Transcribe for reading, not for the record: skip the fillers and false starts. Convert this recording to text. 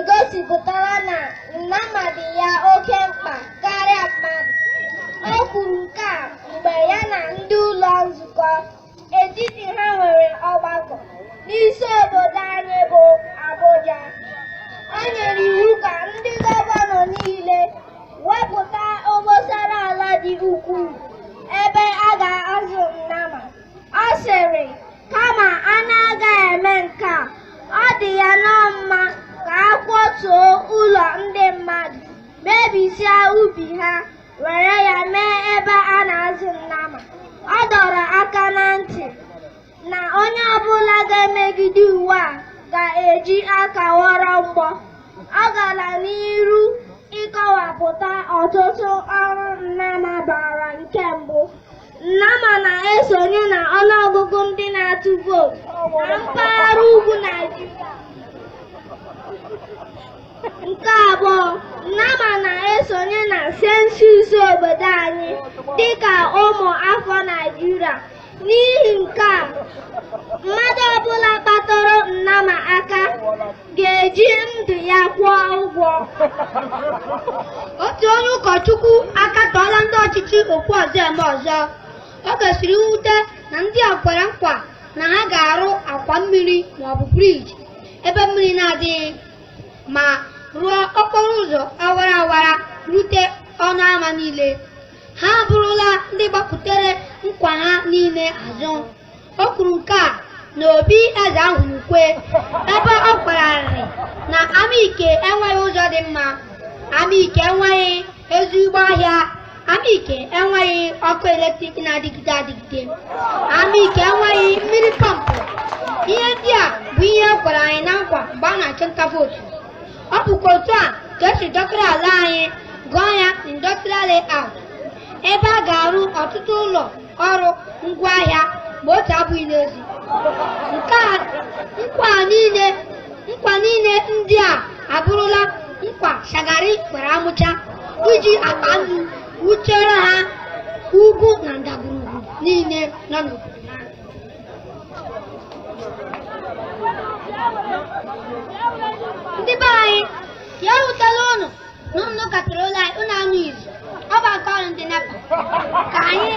egosipụtara na Nnama dị ya oke mkpa karịa mmadụ. O kwuru nke a mgbe ya na ndị ụlọ nzukọ etiti ha nwere ọgbakọ n'isi obodo anyị bụ Abuja. O nyere iwu ka ndị gọvanọ niile wepụta obosara ala dị ukwuu ebe a ga-azụ Nnama. Ọ sịrị, kama a na-agaghị eme nke a, ọ dị ya nnọọ mma ka a kwatuo ụlọ ndị mmadụ, mebisia ubi ha, were ya mee ebe a na-azụ Nnama. Ọ dọrọ aka na ntị na onye ọbụla ga-emegide iwu a ga-eji aka ghọrọ mgbọ. Ọ gara n'iru ịkọwapụta ọtụtụ ọrụ Nnama bara. Nke mbụ, Nnama na-esonye na ọnụọgụgụ ndị na-atụ vootu na mpaghara ugwu Naịjirịa. Nke abụọ, Nnama na-esonye na sensus obodo anyị dịka ụmụ afọ Naịjirịa. N'ihi nke a, mmadụ ọbụla kpatụrụ Nnama aka ga-eji ndụ ya kwụọ ụgwọ. Otu onye ụkọchukwu akatọọla ndị ọchịchị okwu ọzọ eme ọzọ. Ọ gosiri mwute na ndị a kwere nkwa na ha ga-arụ akwa mmiri maọbụ briji ebe mmiri na-adịghị, ma rụọ okporo ụzọ awara awara rute ọnụ ama niile. Ha abụrụla ndị gbapụtere nkwa ha niile azụ. O kwuru nke a n'obi eze ahụ n'ukwe ebe ọ kpararịrị na Amaike enweghị ụzọ dị mma, Amaike enweghị ezigbo ahịa, Amaike enweghị ọkụ eletrik na-adịgide adịgide, Amaike enweghị mmiri pọmpụ. Ihe ndị a bụ ihe e kwere anyị na nkwa mgbe a na-achụ nta vootu. Ọ bụkwa otu a ka esi dọkịta ala anyị gụọ ya industrial layout, ebe a ga-arụ ọtụtụ ụlọ ọrụ ngwaahịa ma otu abụghị n'ezi. Nkwa niile ndị a abụrụla nkwa Shagari kwere amụcha iji akpa nnu wuchere ha ugwu na ndagwurugwu niile nọ n'obodo ha. Ndị be anyị, ya ewutela ụnụ na ụnụ katara ụlọ anyị ụnụ anụ izu. Ọ bụ aka ọrụ ndị NEPA ka anyị